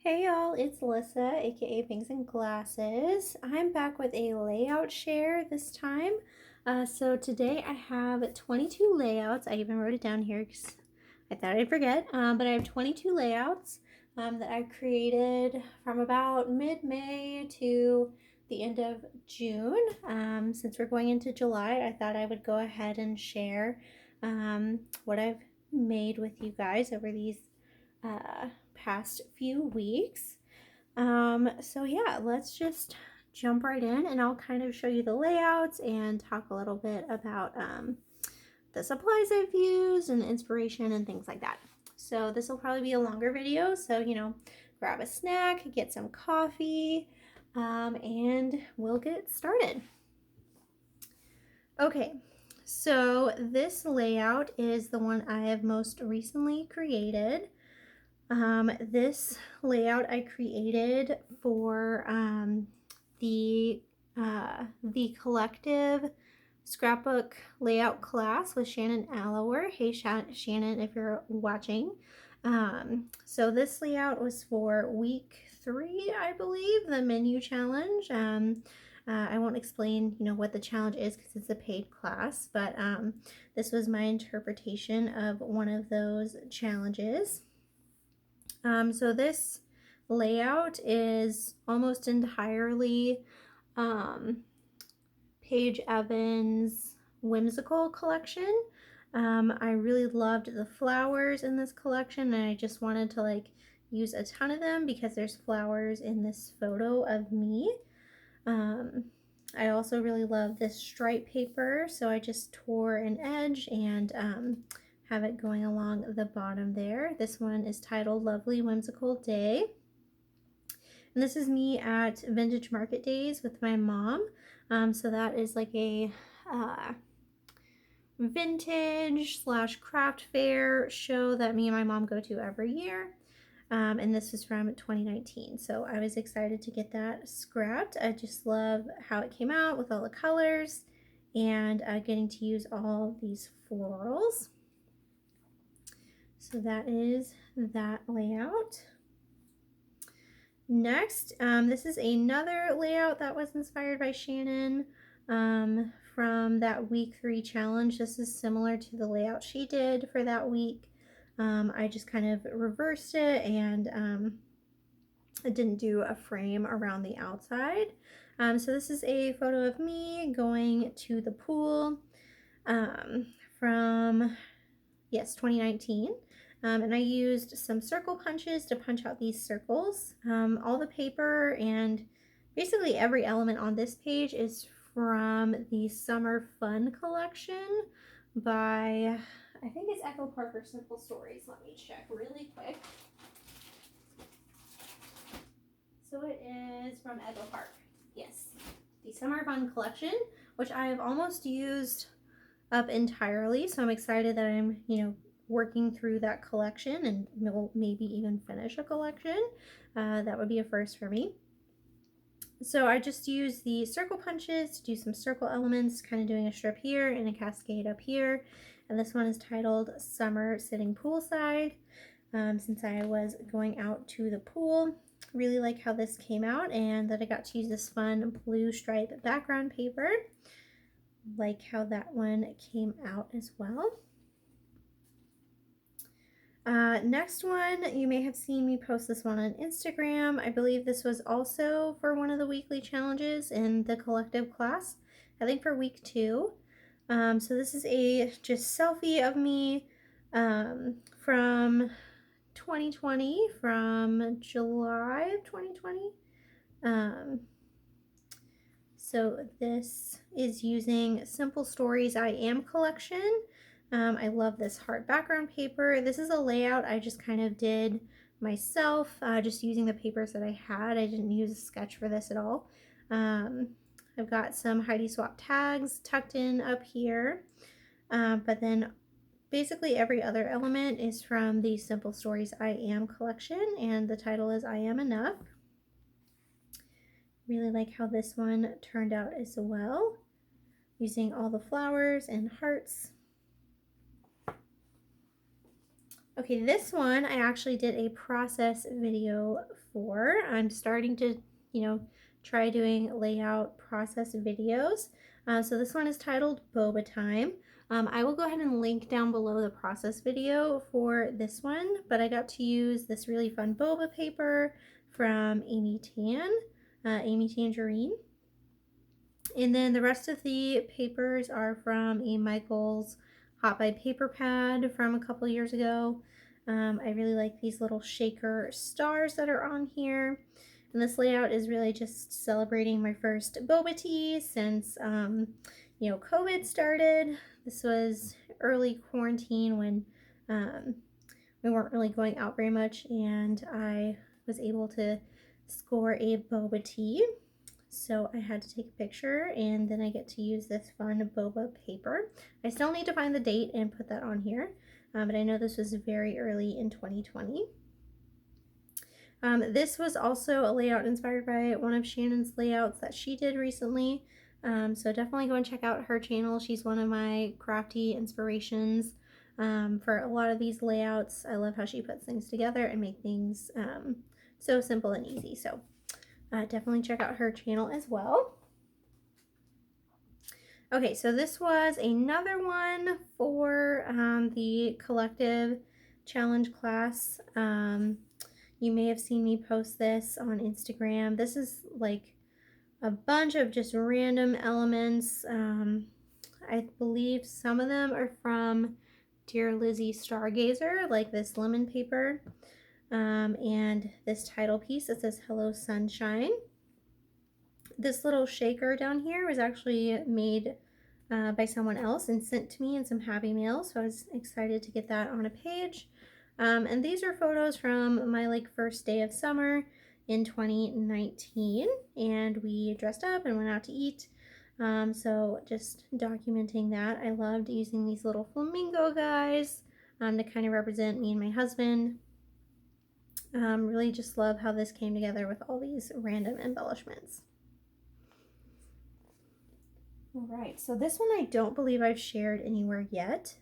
Hey y'all, it's Alyssa, aka Pinks and Glasses. I'm back with a layout share this time. So today I have 22 layouts. I even wrote it down here because I thought I'd forget. But I have 22 layouts that I created from about mid-May to the end of June. Since we're going into July, I thought I would go ahead and share what I've made with you guys over these past few weeks. So yeah, let's just jump right in and I'll kind of show you the layouts and talk a little bit about the supplies I've used and inspiration and things like that. So this will probably be a longer video, so grab a snack, get some coffee, and we'll get started. Okay, so this layout is the one I have most recently created. This layout I created for the collective scrapbook layout class with Shannon Allower. Hey Shannon, if you're watching. So this layout was for week 3, I believe, the menu challenge. I won't explain, what the challenge is because it's a paid class, but this was my interpretation of one of those challenges. So this layout is almost entirely Paige Evans' Whimsical collection. I really loved the flowers in this collection and I just wanted to use a ton of them because there's flowers in this photo of me. I also really love this stripe paper, so I just tore an edge and have it going along the bottom there. This one is titled Lovely Whimsical Day. And this is me at Vintage Market Days with my mom. So that is like a vintage / craft fair show that me and my mom go to every year. And this is from 2019. So I was excited to get that scrapped. I just love how it came out with all the colors and getting to use all these florals. So that is that layout. Next, this is another layout that was inspired by Shannon from that week 3 challenge. This is similar to the layout she did for that week. I just kind of reversed it and I didn't do a frame around the outside. So this is a photo of me going to the pool from 2019. And I used some circle punches to punch out these circles. All the paper and basically every element on this page is from the Summer Fun collection by, I think it's Echo Park or Simple Stories. Let me check really quick. So it is from Echo Park. Yes, the Summer Fun collection, which I have almost used up entirely. So I'm excited that I'm, working through that collection and will maybe even finish a collection. That would be a first for me. So I just used the circle punches to do some circle elements, kind of doing a strip here and a cascade up here. And this one is titled Summer Sitting Poolside. Since I was going out to the pool, really like how this came out and that I got to use this fun blue stripe background paper. Like how that one came out as well. Next one, you may have seen me post this one on Instagram. I believe this was also for one of the weekly challenges in the collective class, I think for week 2. So this is a just selfie of me from 2020, from July of 2020. So this is using Simple Stories I Am collection. I love this heart background paper. This is a layout I just kind of did myself, just using the papers that I had. I didn't use a sketch for this at all. I've got some Heidi Swap tags tucked in up here, but then basically every other element is from the Simple Stories I Am collection, and the title is I Am Enough. Really like how this one turned out as well, using all the flowers and hearts. Okay, this one I actually did a process video for. I'm starting to, try doing layout process videos. So this one is titled Boba Time. I will go ahead and link down below the process video for this one, but I got to use this really fun boba paper from Amy Tangerine. And then the rest of the papers are from a Michaels Hot by Paper Pad from a couple years ago. I really like these little shaker stars that are on here. And this layout is really just celebrating my first boba tea since, COVID started. This was early quarantine when we weren't really going out very much, and I was able to score a boba tea. So I had to take a picture, and then I get to use this fun boba paper. I still need to find the date and put that on here, but I know this was very early in 2020. This was also a layout inspired by one of Shannon's layouts that she did recently. So definitely go and check out her channel. She's one of my crafty inspirations for a lot of these layouts. I love how she puts things together and make things so simple and easy. So definitely check out her channel as well. Okay, so this was another one for the collective challenge class. You may have seen me post this on Instagram. This is like a bunch of just random elements. I believe some of them are from Dear Lizzie Stargazer, like this lemon paper. And this title piece that says Hello Sunshine. This little shaker down here was actually made by someone else and sent to me in some Happy Mail, so I was excited to get that on a page. And these are photos from my first day of summer in 2019, and we dressed up and went out to eat. So just documenting that. I loved using these little flamingo guys to kind of represent me and my husband. Really just love how this came together with all these random embellishments. All right, so this one I don't believe I've shared anywhere yet.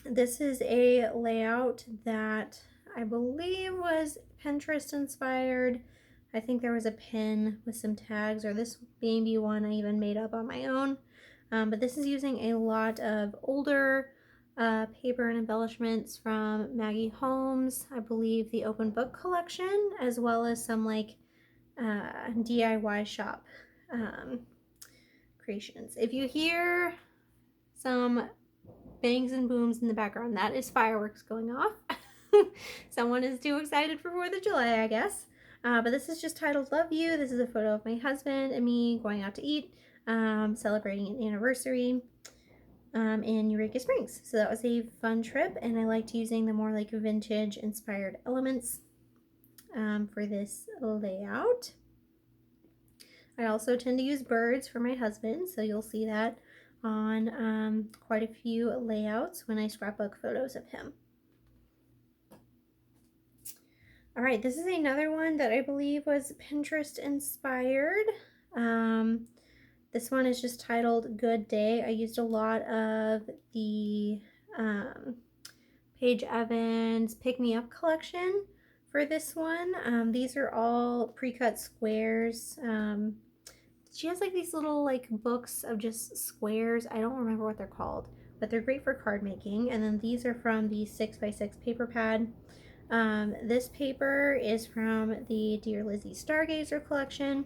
This is a layout that I believe was Pinterest inspired. I think there was a pin with some tags, or this baby one I even made up on my own. But this is using a lot of older paper and embellishments from Maggie Holmes, I believe the Open Book collection, as well as some DIY shop creations. If you hear some bangs and booms in the background, that is fireworks going off. Someone is too excited for 4th of July, I guess. But this is just titled Love You. This is a photo of my husband and me going out to eat, celebrating an anniversary in Eureka Springs. So that was a fun trip, and I liked using the more vintage inspired elements for this layout. I also tend to use birds for my husband, so you'll see that on quite a few layouts when I scrapbook photos of him. All right, this is another one that I believe was Pinterest inspired. This one is just titled Good Day. I used a lot of the Paige Evans Pick Me Up collection for this one. These are all pre-cut squares. She has these little books of just squares. I don't remember what they're called, but they're great for card making. And then these are from the 6x6 paper pad. This paper is from the Dear Lizzie Stargazer collection.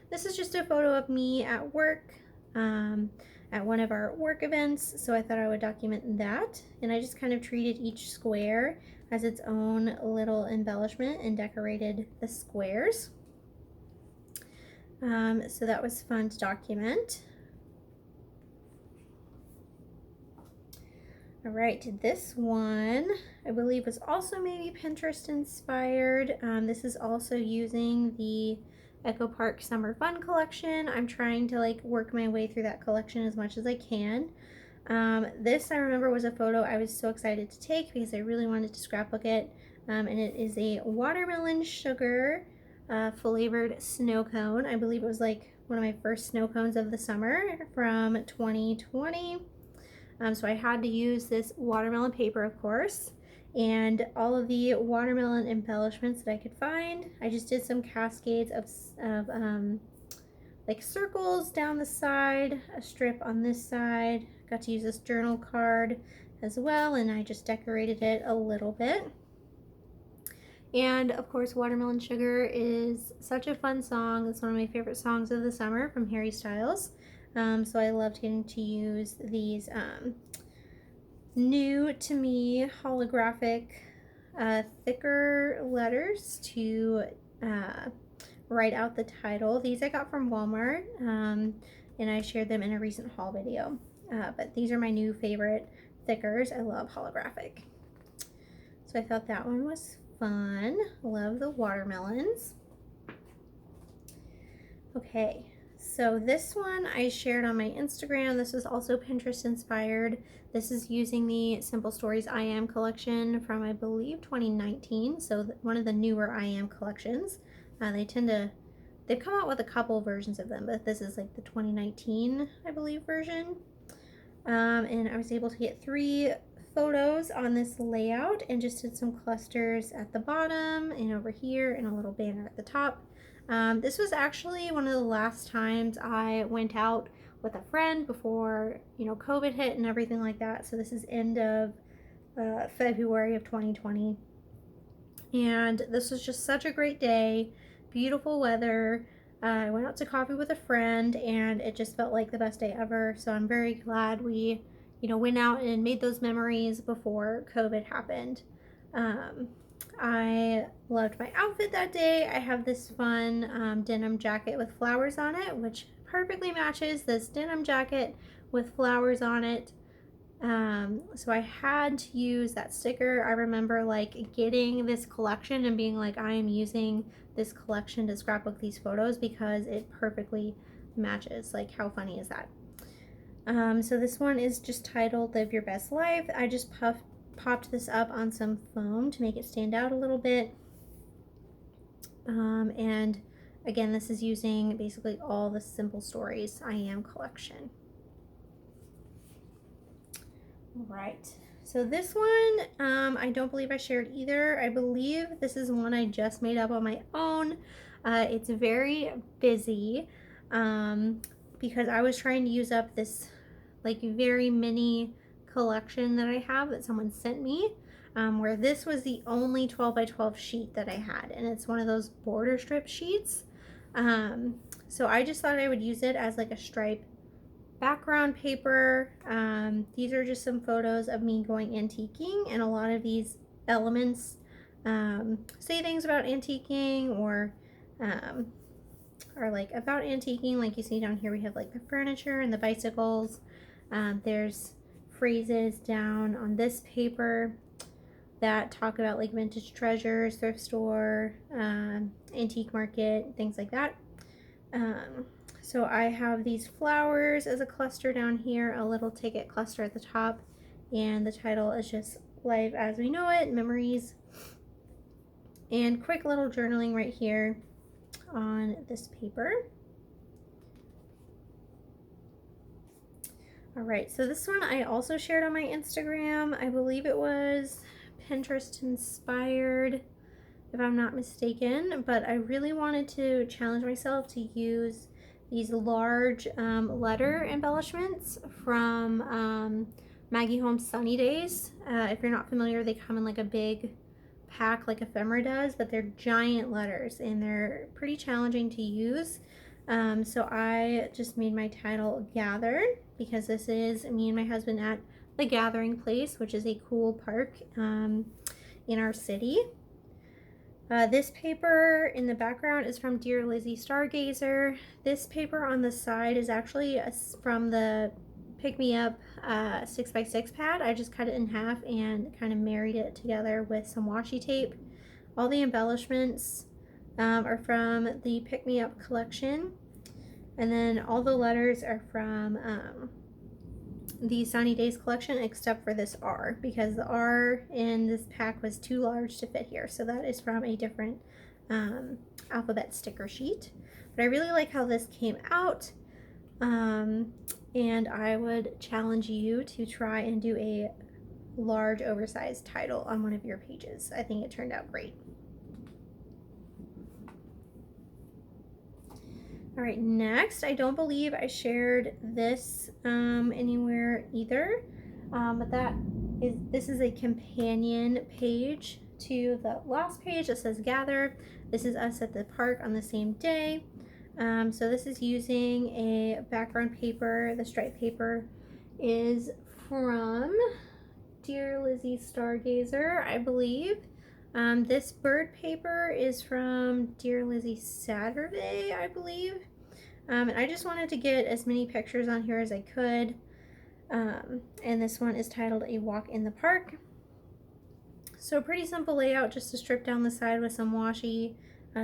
This is just a photo of me at work at one of our work events, so I thought I would document that. And I just kind of treated each square as its own little embellishment and decorated the squares. So that was fun to document. All right, this one I believe was also maybe Pinterest inspired. This is also using the Echo Park Summer Fun collection. I'm trying to work my way through that collection as much as I can. This I remember was a photo I was so excited to take because I really wanted to scrapbook it. And it is a watermelon sugar flavored snow cone. I believe it was one of my first snow cones of the summer from 2020. So I had to use this watermelon paper, of course. and all of the watermelon embellishments that I could find. I just did some cascades of like circles down the side, a strip on this side. Got to use this journal card as well, and I just decorated it a little bit. And of course, Watermelon Sugar is such a fun song. It's one of my favorite songs of the summer from Harry Styles. So I loved getting to use these new to me holographic thicker letters to write out the title. These I got from Walmart, and I shared them in a recent haul video. But these are my new favorite thickers. I love holographic. So I thought that one was fun. Love the watermelons. Okay, so this one I shared on my Instagram. This is also Pinterest inspired. This is using the Simple Stories I Am collection from, I believe, 2019. So one of the newer I Am collections. They've come out with a couple versions of them, but this is like the 2019, I believe, version. And I was able to get 3 photos on this layout and just did some clusters at the bottom and over here and a little banner at the top. This was actually one of the last times I went out with a friend before, you know, COVID hit and everything like that. So this is end of February of 2020. And this was just such a great day, beautiful weather. I went out to coffee with a friend and it just felt like the best day ever. So I'm very glad we, you know, went out and made those memories before COVID happened. I loved my outfit that day. I have this fun denim jacket with flowers on it, which perfectly matches this denim jacket with flowers on it. So I had to use that sticker. I remember like getting this collection and being like, I am using this collection to scrapbook these photos because it perfectly matches. Like, how funny is that? So this one is just titled Live Your Best Life. I just popped this up on some foam to make it stand out a little bit. And again, this is using basically all the Simple Stories I Am collection. Right, so this one I don't believe I shared either. I believe this is one I just made up on my own. It's very busy because I was trying to use up this like very mini collection that I have that someone sent me, where this was the only 12 by 12 sheet that I had, and it's one of those border strip sheets. So I just thought I would use it as like a stripe background paper. These are just some photos of me going antiquing, and a lot of these elements say things about antiquing or are like about antiquing. Like you see down here, we have like the furniture and the bicycles. There's phrases down on this paper that talk about like vintage treasures, thrift store, antique market, things like that. So I have these flowers as a cluster down here, a little ticket cluster at the top, and the title is just Life as We Know It, Memories, and quick little journaling right here on this paper. All right, so this one I also shared on my Instagram. I believe it was Pinterest inspired, if I'm not mistaken, but I really wanted to challenge myself to use these large letter embellishments from Maggie Holmes Sunny Days. If you're not familiar, they come in like a big pack like Ephemera does, but they're giant letters and they're pretty challenging to use. So I just made my title Gathered because this is me and my husband at the Gathering Place, which is a cool park in our city. This paper in the background is from Dear Lizzie Stargazer. This paper on the side is actually from the Pick Me Up 6x6 pad. I just cut it in half and kind of married it together with some washi tape. All the embellishments are from the Pick Me Up collection. And then all the letters are from the Sunny Days collection, except for this R, because the R in this pack was too large to fit here. So that is from a different alphabet sticker sheet. But I really like how this came out. And I would challenge you to try and do a large oversized title on one of your pages. I think it turned out great. All right, next, I don't believe I shared this anywhere either, but this is a companion page to the last page that says gather. This is us at the park on the same day. So this is using a background paper. The stripe paper is from Dear Lizzie Stargazer, I believe. This bird paper is from Dear Lizzie Saturday, I believe. And I just wanted to get as many pictures on here as I could. And this one is titled A Walk in the Park. So pretty simple layout, just to strip down the side with some washi,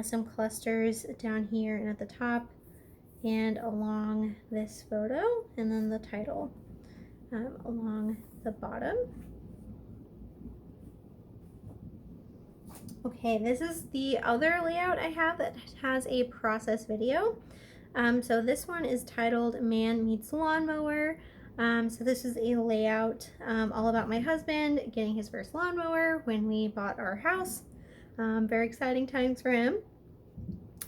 some clusters down here and at the top and along this photo, and then the title along the bottom. Okay, this is the other layout I have that has a process video. So this one is titled Man Meets Lawnmower. So this is a layout all about my husband getting his first lawnmower when we bought our house. Very exciting times for him.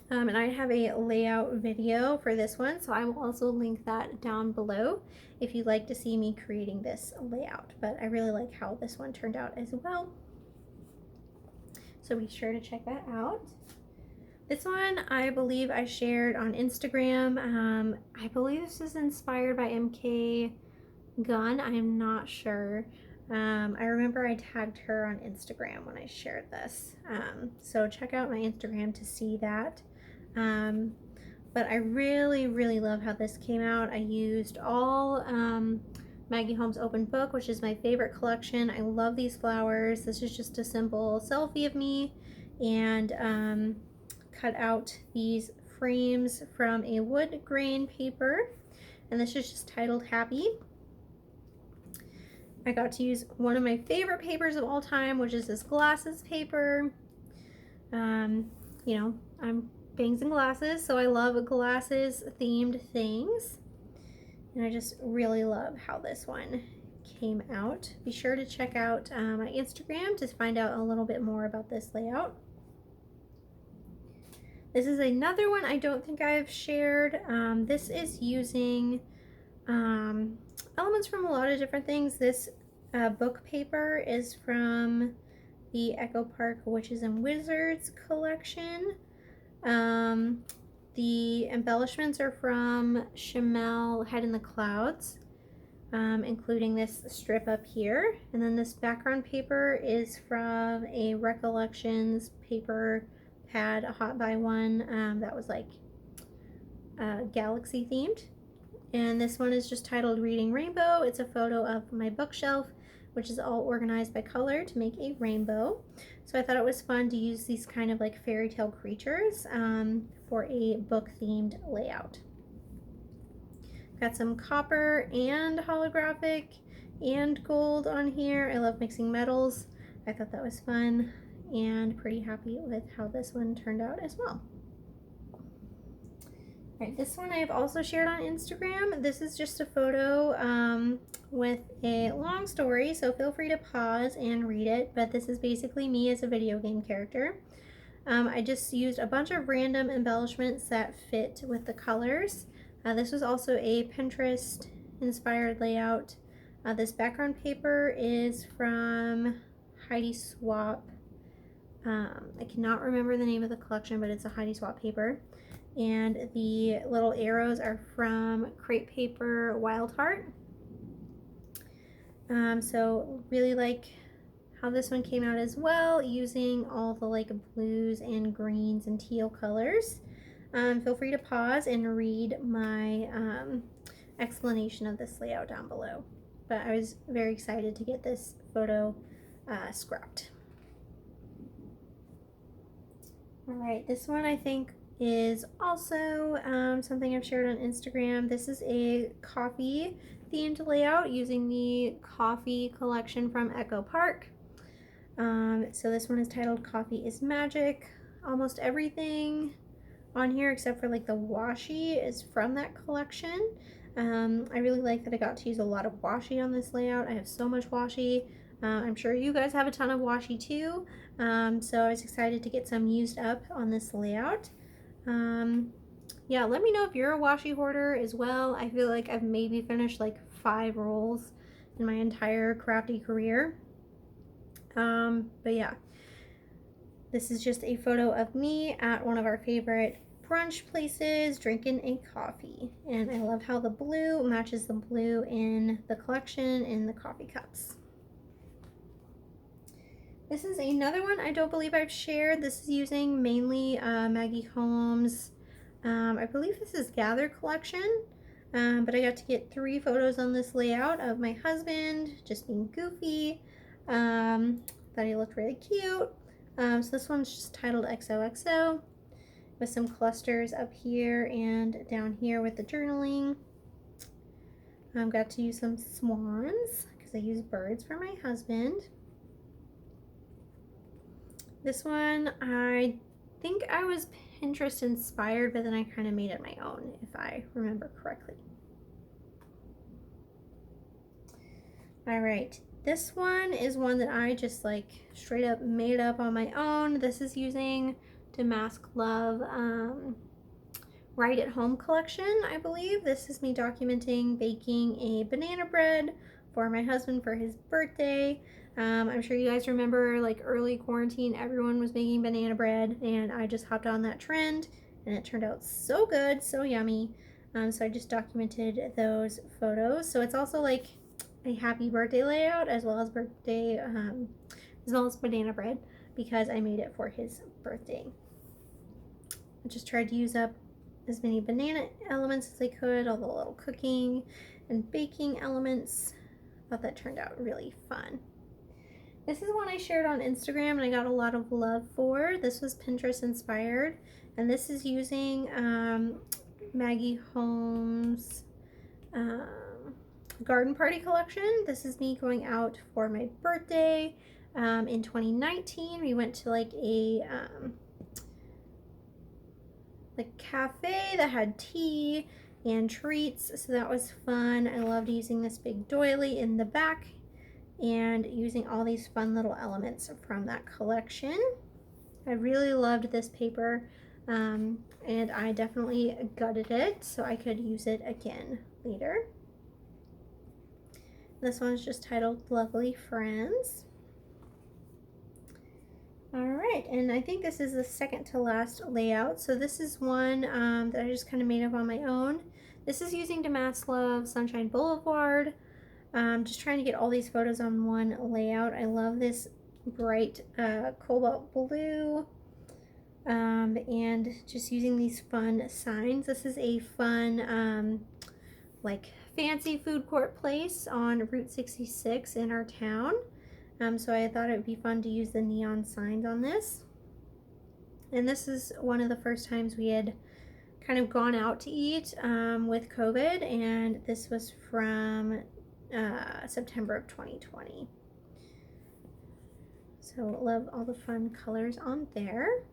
And I have a layout video for this one, so I will also link that down below if you'd like to see me creating this layout. But I really like how this one turned out as well. So be sure to check that out. This one I believe I shared on Instagram. I believe this is inspired by MK Gunn. I'm not sure. I remember I tagged her on Instagram when I shared this. So check out my Instagram to see that. But I really, really love how this came out. I used all Maggie Holmes Open Book, which is my favorite collection. I love these flowers. This is just a simple selfie of me, and cut out these frames from a wood grain paper, and this is just titled Happy. I got to use one of my favorite papers of all time, which is this glasses paper. You know, I'm bangs and glasses, so I love glasses themed things. And I just really love how this one came out. Be sure to check out my Instagram to find out a little bit more about this layout. This is another one I don't think I've shared. This is using elements from a lot of different things. This book paper is from the Echo Park Witches and Wizards collection. The embellishments are from Chamel Head in the Clouds, including this strip up here. And then this background paper is from a Recollections paper pad, a Hot Buy one that was like galaxy themed. And this one is just titled Reading Rainbow. It's a photo of my bookshelf, which is all organized by color to make a rainbow. So I thought it was fun to use these kind of like fairy tale creatures for a book themed layout. Got some copper and holographic and gold on here. I love mixing metals. I thought that was fun, and pretty happy with how this one turned out as well. All right, this one I have also shared on Instagram. This is just a photo with a long story, so feel free to pause and read it, but this is basically me as a video game character. I just used a bunch of random embellishments that fit with the colors. This was also a Pinterest inspired layout. This background paper is from Heidi Swap. I cannot remember the name of the collection, but it's a Heidi Swap paper. And the little arrows are from Crepe Paper Wild Heart. So really like how this one came out as well, using all the like blues and greens and teal colors. Feel free to pause and read my explanation of this layout down below. But I was very excited to get this photo scrapped. All right, this one I think is also something I've shared on Instagram. This is a coffee themed layout using the coffee collection from Echo Park. So this one is titled Coffee is Magic. Almost everything on here except for like the washi is from that collection. I really like that I got to use a lot of washi on this layout. I have so much washi. I'm sure you guys have a ton of washi too, so I was excited to get some used up on this layout. Yeah, let me know if you're a washi hoarder as well. I feel like I've maybe finished like 5 rolls in my entire crafty career. But yeah, this is just a photo of me at one of our favorite brunch places drinking a coffee, and I love how the blue matches the blue in the collection in the coffee cups. This is another one I don't believe I've shared. This is using mainly Maggie Holmes. I believe this is Gather collection, but I got to get 3 photos on this layout of my husband just being goofy. Thought he looked really cute. So this one's just titled XOXO with some clusters up here and down here with the journaling. Got to use some swans because I use birds for my husband. This one, I think I was Pinterest inspired, but then I kind of made it my own, if I remember correctly. All right, this one is one that I just like straight up made up on my own. This is using Damask Love Right at Home collection, I believe. This is me documenting baking a banana bread for my husband for his birthday. I'm sure you guys remember like early quarantine, everyone was making banana bread, and I just hopped on that trend and it turned out so good, so yummy. So I just documented those photos. So it's also like a happy birthday layout as well as banana bread because I made it for his birthday. I just tried to use up as many banana elements as I could, all the little cooking and baking elements. Thought that turned out really fun. This is one I shared on Instagram and I got a lot of love for. This was Pinterest inspired, and this is using Maggie Holmes Garden Party collection. This is me going out for my birthday in 2019. We went to like a cafe that had tea and treats, so that was fun. I loved using this big doily in the back and using all these fun little elements from that collection. I really loved this paper, and I definitely gutted it so I could use it again later. This one's just titled Lovely Friends. All right, and I think this is the second to last layout. So this is one that I just kind of made up on my own. This is using Damask Love Sunshine Boulevard. Just trying to get all these photos on one layout. I love this bright cobalt blue, and just using these fun signs. This is a fun like fancy food court place on Route 66 in our town. So I thought it would be fun to use the neon signs on this. And this is one of the first times we had kind of gone out to eat with COVID, and this was from September of 2020. So love all the fun colors on there.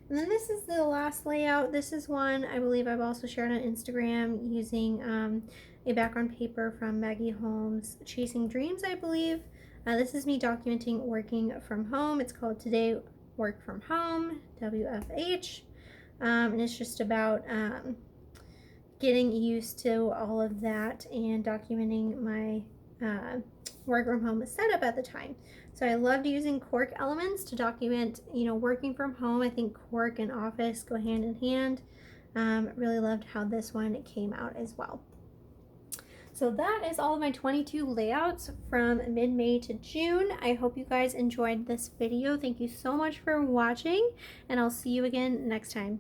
And then this is the last layout. This is one I believe I've also shared on Instagram using a background paper from Maggie Holmes Chasing Dreams, I believe. This is me documenting working from home. It's called Today Work From Home, WFH. And it's just about getting used to all of that and documenting my work from home setup at the time. So I loved using cork elements to document, working from home. I think cork and office go hand in hand. Really loved how this one came out as well. So that is all of my 22 layouts from mid-May to June. I hope you guys enjoyed this video. Thank you so much for watching, and I'll see you again next time.